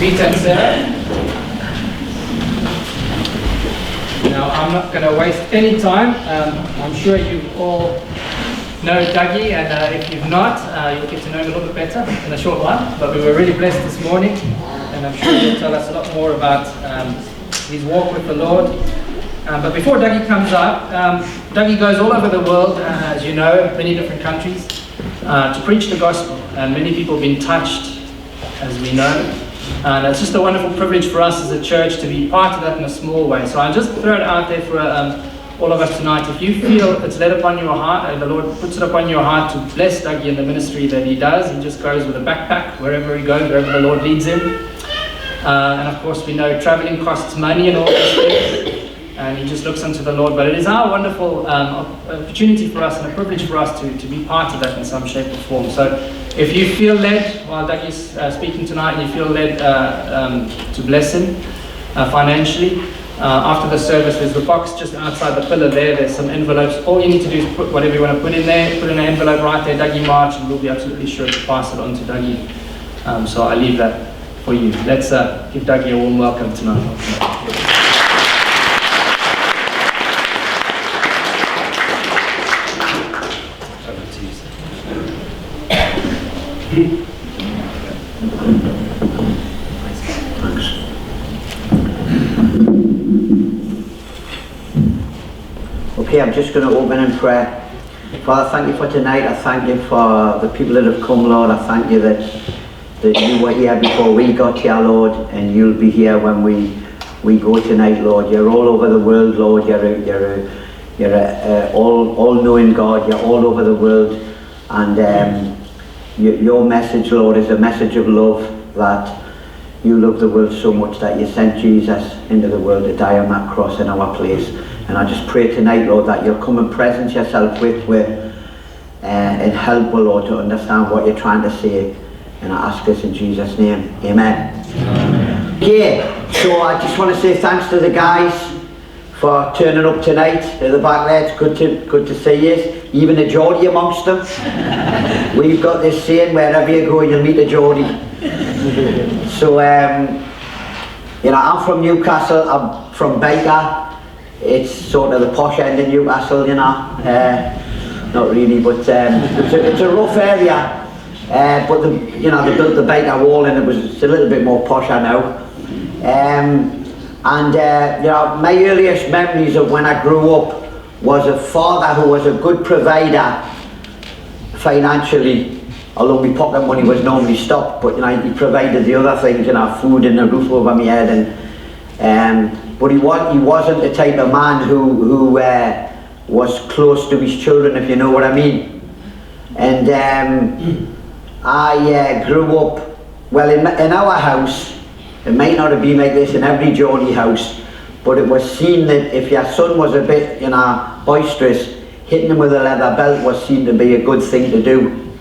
Peter and Sarah. Now, I'm not going to waste any time. I'm sure you all know Dougie, and if you've not, you'll get to know him a little bit better in a short while. But we were really blessed this morning, and I'm sure he'll tell us a lot more about his walk with the Lord. But before Dougie comes up, Dougie goes all over the world, as you know, many different countries, to preach the gospel. And many people have been touched, as we know. And it's just a wonderful privilege for us as a church to be part of that in a small way. So I'll just throw it out there for all of us tonight. If you feel it's laid upon your heart, and the Lord puts it upon your heart to bless Dougie in the ministry that he does, he just goes with a backpack wherever he goes, wherever the Lord leads him. And of course we know traveling costs money and all those things. And he just looks unto the Lord. But it is our wonderful opportunity for us and a privilege for us to be part of that in some shape or form. So if you feel led, while Dougie's speaking tonight, and you feel led to bless him financially, after the service, there's the box just outside the pillar there. There's some envelopes. All you need to do is put whatever you want to put in there, put in an envelope right there, Dougie March, and we'll be absolutely sure to pass it on to Dougie. So I leave that for you. Let's give Dougie a warm welcome tonight. Okay, I'm just going to open in prayer. Father, thank you for tonight. I thank you for the people that have come, Lord. I thank you that you were here before we got here, Lord, and you'll be here when we go tonight, Lord. You're all over the world, Lord. You're a all-knowing God. You're all over the world, and your message, Lord, is a message of love, that you love the world so much that you sent Jesus into the world to die on that cross in our place. And I just pray tonight, Lord, that you'll come and presence yourself with and help, Lord, to understand what you're trying to say. And I ask this in Jesus' name. Amen. Amen. Okay, so I just want to say thanks to the guys for turning up tonight at the back there. It's good to see you. Even a Geordie amongst them. We've got this saying, wherever you go, you'll meet a Geordie. So, you know, I'm from Newcastle. I'm from Baker. It's sort of the posh end of Newcastle, you know. Not really, but it's a rough area. But you know, they built the Baker Wall, and it's a little bit more posher now. You know, my earliest memories of when I grew up was a father who was a good provider financially, although my pocket money was normally stopped. But you know, he provided the other things, you know, food and a roof over my head, and but he wasn't the type of man who was close to his children, if you know what I mean. And I grew up, well, in our house. It might not have been like this in every Geordie house, but it was seen that if your son was a bit, you know, boisterous, hitting him with a leather belt was seen to be a good thing to do.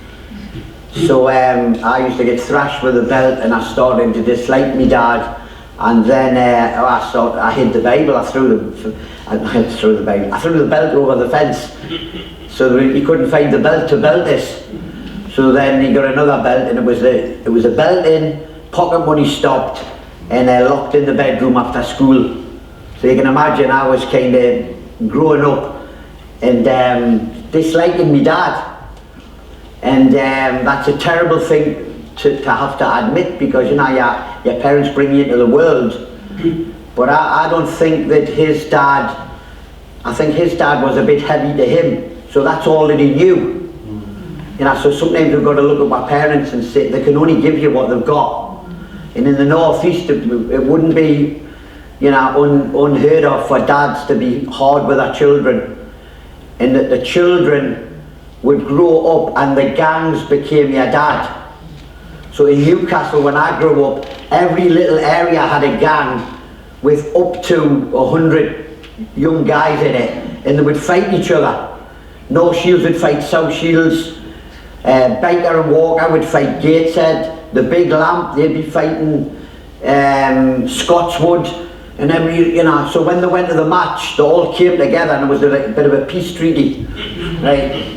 So I used to get thrashed with a belt, and I started to dislike my dad. And then I hid the Bible. I threw the belt over the fence, so that he couldn't find the belt to belt this. So then he got another belt, and it was a belt in, pocket money stopped, and locked in the bedroom after school. So you can imagine I was kind of growing up and disliking my dad, and that's a terrible thing to have to admit, because you know your parents bring you into the world. But I don't think that his dad, I think his dad was a bit heavy to him, so that's all that he knew. You know, so sometimes we've got to look at my parents and say they can only give you what they've got. And in the northeast, it wouldn't be, you know, unheard of for dads to be hard with their children, and that the children would grow up and the gangs became your dad. So in Newcastle, when I grew up, every little area had a gang with up to 100 young guys in it, and they would fight each other. North Shields would fight South Shields, Baker and Walker would fight Gateshead, the Big Lamp, they'd be fighting Scotswood, and then you know, so when they went to the match, they all came together, and it was a bit of a peace treaty, right?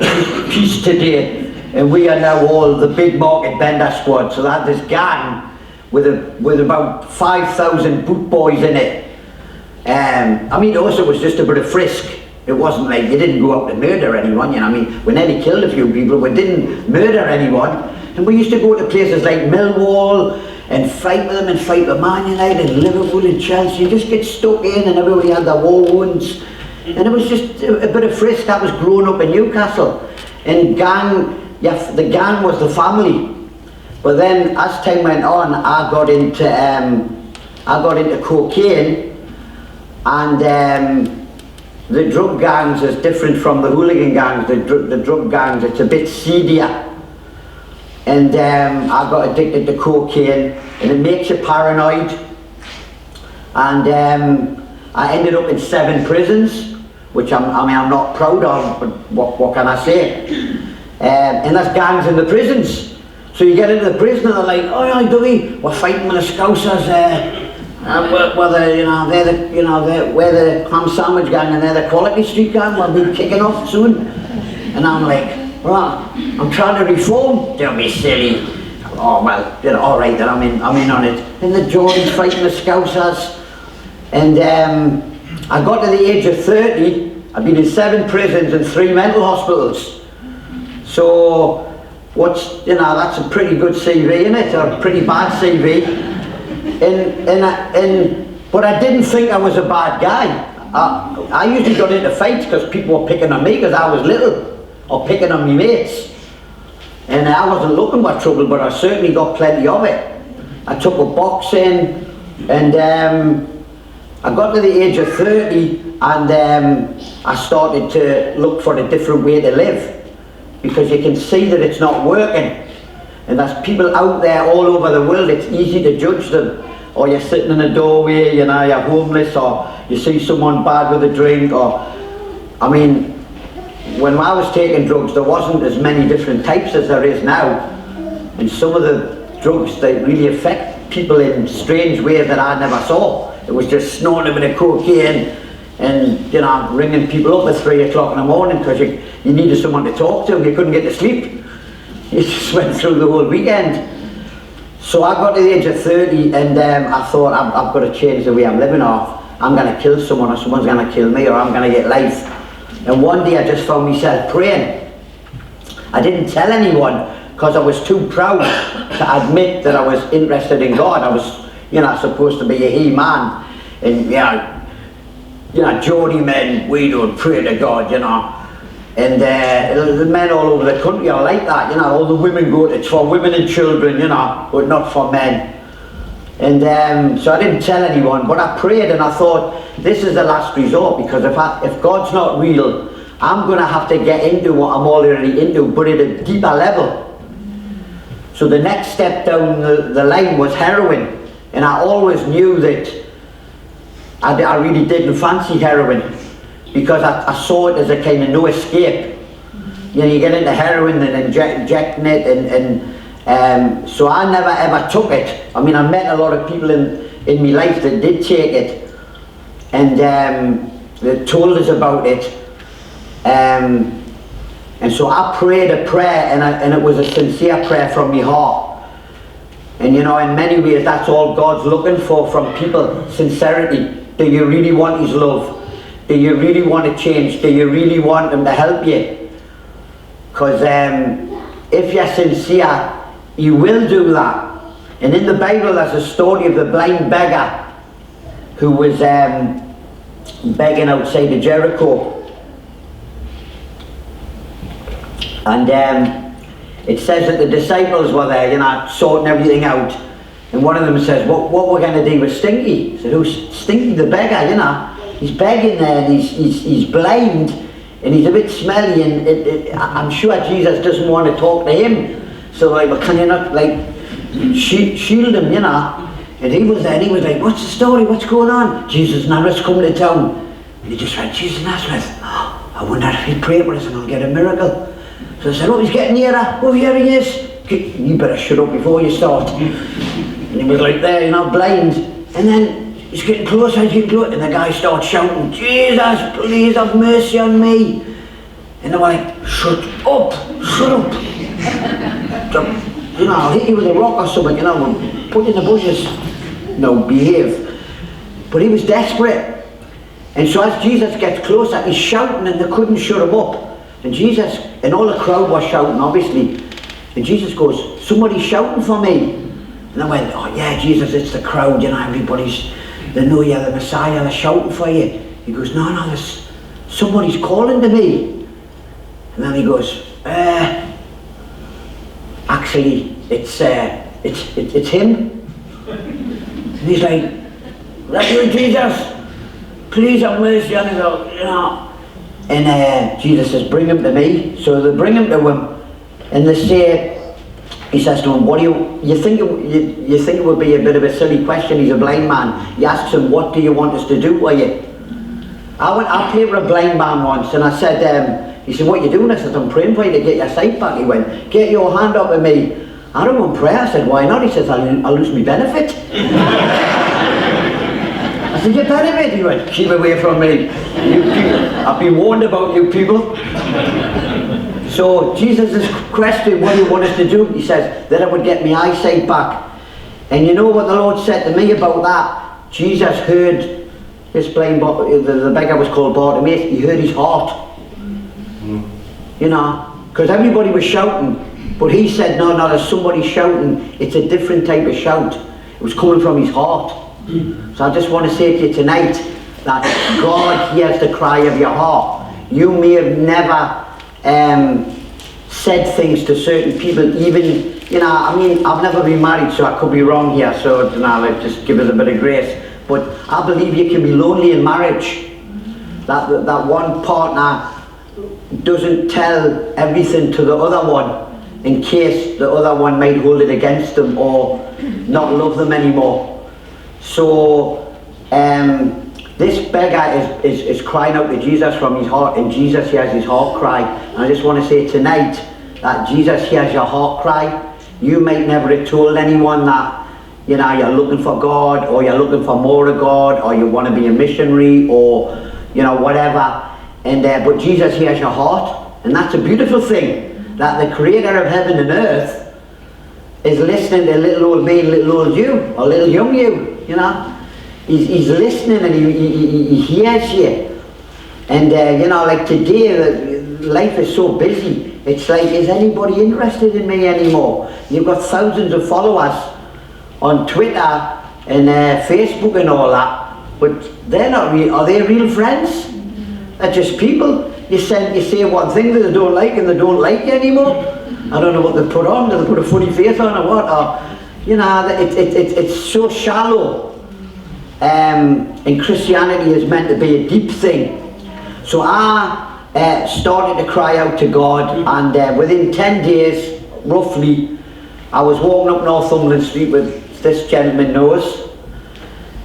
Peace today, and we are now all the big market bender squad. So they had this gang with about 5,000 boot boys in it. I mean, also it was just a bit of frisk. It wasn't like you didn't go out to murder anyone, you know. I mean, we nearly killed a few people, we didn't murder anyone. And we used to go to places like Millwall and fight with them, and fight with Man United and Liverpool and Chelsea. You just get stuck in, and everybody had their war wounds. And it was just a bit of frisk. That was growing up in Newcastle. And gang, yeah, the gang was the family. But then as time went on, I got into cocaine, and the drug gangs is different from the hooligan gangs. The drug gangs, it's a bit seedier. And I got addicted to cocaine, and it makes you paranoid. And I ended up in 7 prisons, which I'm not proud of, but what can I say? And there's gangs in the prisons. So you get into the prison and they're like, oh yeah, Dougie, we're fighting with the Scousers. We're the ham sandwich gang and they're the Quality Street gang. We'll be kicking off soon. And I'm like, right, I'm trying to reform. Don't be silly. Oh well, you know, all right, then I'm in on it. And the Geordies fighting the Scousers. And I got to the age of 30. I've been in 7 prisons and 3 mental hospitals. So that's a pretty good CV, isn't it? A pretty bad CV. But I didn't think I was a bad guy. I usually got into fights because people were picking on me because I was little, or picking on my mates. And I wasn't looking for trouble, but I certainly got plenty of it. I took up boxing, and I got to the age of 30, and I started to look for a different way to live, because you can see that it's not working. And there's people out there all over the world, it's easy to judge them. Or you're sitting in a doorway, you know, you're homeless, or you see someone bad with a drink, or, I mean, when I was taking drugs, there wasn't as many different types as there is now. And some of the drugs, they really affect people in strange ways that I never saw. It was just snorting a bit of cocaine and, you know, ringing people up at 3 o'clock in the morning because you needed someone to talk to, you couldn't get to sleep. You just went through the whole weekend. So I got to the age of 30, and I thought, I've got to change the way I'm living off. I'm going to kill someone, or someone's going to kill me, or I'm going to get life. And one day I just found myself praying. I didn't tell anyone because I was too proud to admit that I was interested in God. I was, you know, supposed to be a he-man. And, you know, Geordie men, we don't pray to God, you know. And the men all over the country are like that, you know. All the women go, it's for women and children, you know, but not for men. And so I didn't tell anyone, but I prayed and I thought, this is the last resort, because if God's not real, I'm going to have to get into what I'm already into, but at a deeper level. So the next step down the line was heroin, and I always knew that I really didn't fancy heroin, because I saw it as a kind of no escape. You know, you get into heroin and injecting it, and so I never ever took it. I mean, I met a lot of people in my life that did take it, and they told us about it, and so I prayed a prayer, and it was a sincere prayer from my heart. And you know, in many ways that's all God's looking for from people: sincerity. Do you really want His love? Do you really want to change? Do you really want Him to help you? Because if you're sincere, you will do that. And in the Bible there's a story of the blind beggar who was begging outside of Jericho. And it says that the disciples were there, you know, sorting everything out. And one of them says, what we're going to do with Stinky? He said, who's Stinky the beggar, you know? He's begging there, and he's blind, and he's a bit smelly, and I'm sure Jesus doesn't want to talk to him. So like, well, can you not like shield him, you know? And he was there, and he was like, what's the story, what's going on? Jesus Nazareth's coming to town. And he just went, Jesus Nazareth, oh, I wonder if he'll pray for us and I'll get a miracle. So I said, oh, he's getting nearer, oh, here he is. You better shut up before you start. And he was like there, you know, blind. And then he's getting closer, and the guy starts shouting, Jesus, please have mercy on me. And they were like, shut up, shut up. you know, I'll hit you with a rock or something, you know, put in the bushes. No, behave. But he was desperate. And so as Jesus gets closer, he's shouting and they couldn't shut him up. And Jesus, and all the crowd was shouting, obviously. And Jesus goes, somebody's shouting for me. And I went, oh yeah, Jesus, it's the crowd, you know, they know you're the Messiah, they're shouting for you. He goes, no, somebody's calling to me. And then he goes, actually, it's him. And he's like, let you, Jesus, please have mercy on him, you know. And Jesus says, bring him to me. So they bring him to him, and they say, he says to him, what do you think it would be a bit of a silly question? He's a blind man. He asks him, what do you want us to do for you? I played with a blind man once, and I said, he said, what are you doing? I said, I'm praying for you to get your sight back. He went, get your hand up at me. I don't want prayer. I said, why not? He says, I'll lose my benefit. I said, your benefit? He went, keep away from me. You people, I've been warned about you people. So Jesus is questioning, what do you want us to do? He says, that I would get my eyesight back. And you know what the Lord said to me about that? Jesus heard this blind, the beggar was called Bartimaeus, he heard his heart. You know, because everybody was shouting, but he said, no, there's somebody shouting. It's a different type of shout. It was coming from his heart. So I just want to say to you tonight that God hears the cry of your heart. You may have never said things to certain people, even, you know, I mean, I've never been married, so I could be wrong here, so, you know, like, just give us a bit of grace. But I believe you can be lonely in marriage. That one partner doesn't tell everything to the other one in case the other one might hold it against them or not love them anymore. So this beggar is crying out to Jesus from his heart, and Jesus hears his heart cry. And I just want to say tonight that Jesus hears your heart cry. You might never have told anyone that, you know, you're looking for God, or you're looking for more of God, or you want to be a missionary, or, you know, whatever. And but Jesus hears your heart, and that's a beautiful thing, that the creator of heaven and earth is listening to little old me, little old you, or little young you, you know. He's listening, and he hears you. And you know, like today, life is so busy. It's like, is anybody interested in me anymore? You've got thousands of followers on Twitter and Facebook and all that, but they're not real. Are they real friends? They're just people. You say one thing that they don't like, and they don't like you anymore. I don't know what they put on. Do they put a funny face on or what? Or, you know, it's so shallow. And Christianity is meant to be a deep thing. So I started to cry out to God, and within 10 days, roughly, I was walking up Northumberland Street with this gentleman knows,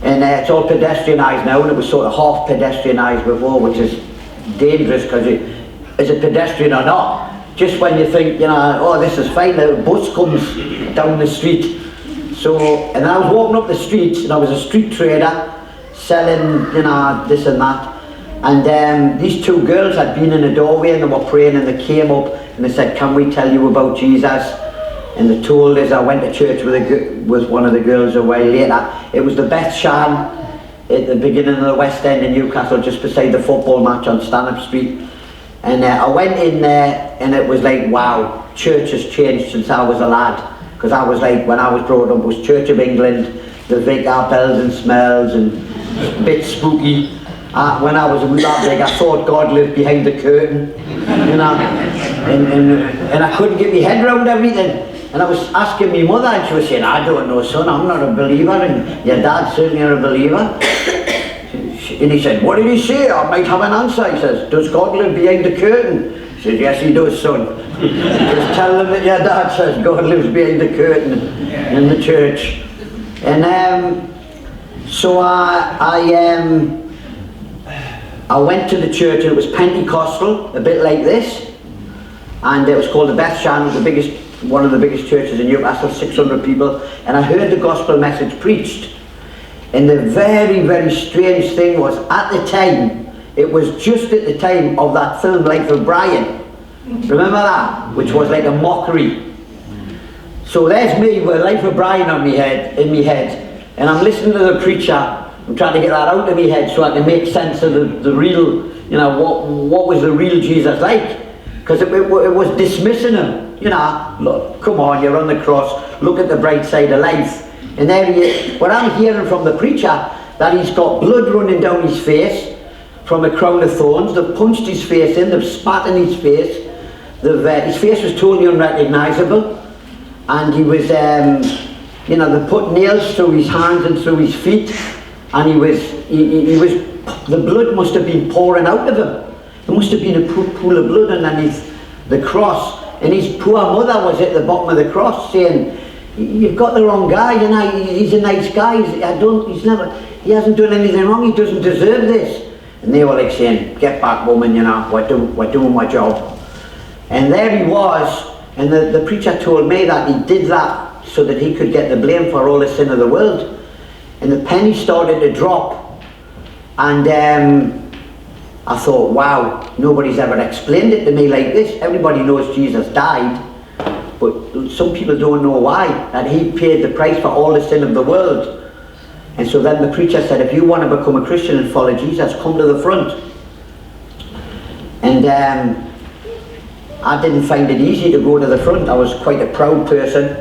and it's all pedestrianised now, and it was sort of half pedestrianised before, which is dangerous, because is it pedestrian or not? Just when you think, you know, oh, this is fine, a bus comes down the street. So, and I was walking up the streets, and I was a street trader, selling, you know, this and that. And these two girls had been in a doorway, and they were praying, and they came up, and they said, can we tell you about Jesus? And they told us. I went to church with one of the girls a while later. It was the Beth Shan at the beginning of the West End in Newcastle, just beside the football match on Stanhope Street. And I went in there, and it was like, wow, church has changed since I was a lad. Because I was like, when I was brought up, it was Church of England, the vicar, bells and smells, and a bit spooky. When I was that big, I thought God lived behind the curtain, you know, and I couldn't get my head around everything. And I was asking my mother, and she was saying, I don't know, son, I'm not a believer, and your dad's certainly not a believer. And he said, what did he say? I might have an answer. He says, does God live behind the curtain? He said, yes, he does, son. Just tell them that your dad says God lives behind the curtain in the church. And so I went to the church, and it was Pentecostal, a bit like this. And it was called the Beth Shan. It was one of the biggest churches in Newcastle, 600 people. And I heard the gospel message preached. And the very, very strange thing was, at the time, it was just at the time of that film Life of Brian. Remember that? Which was like a mockery. So there's me with Life of Brian on in my head, and I'm listening to the preacher. I'm trying to get that out of my head so I can make sense of the real, you know, what was the real Jesus like? Because it was dismissing him. You know, look, come on, you're on the cross. Look at the bright side of life. And there he is. What I'm hearing from the preacher, that he's got blood running down his face from a crown of thorns. They've punched his face in, they've spat in his face. His face was totally unrecognisable. And he was, you know, they put nails through his hands and through his feet. And he was, the blood must have been pouring out of him. There must have been a pool of blood underneath the cross. And his poor mother was at the bottom of the cross saying, "You've got the wrong guy, you know, he's a nice guy, he hasn't done anything wrong, he doesn't deserve this." And they were like saying, "Get back, woman, you know, we're doing my job." And there he was, and the preacher told me that he did that so that he could get the blame for all the sin of the world. And the penny started to drop, and I thought, wow, nobody's ever explained it to me like this. Everybody knows Jesus died, but some people don't know why, that he paid the price for all the sin of the world. And so then the preacher said, if you want to become a Christian and follow Jesus, come to the front. And I didn't find it easy to go to the front. I was quite a proud person.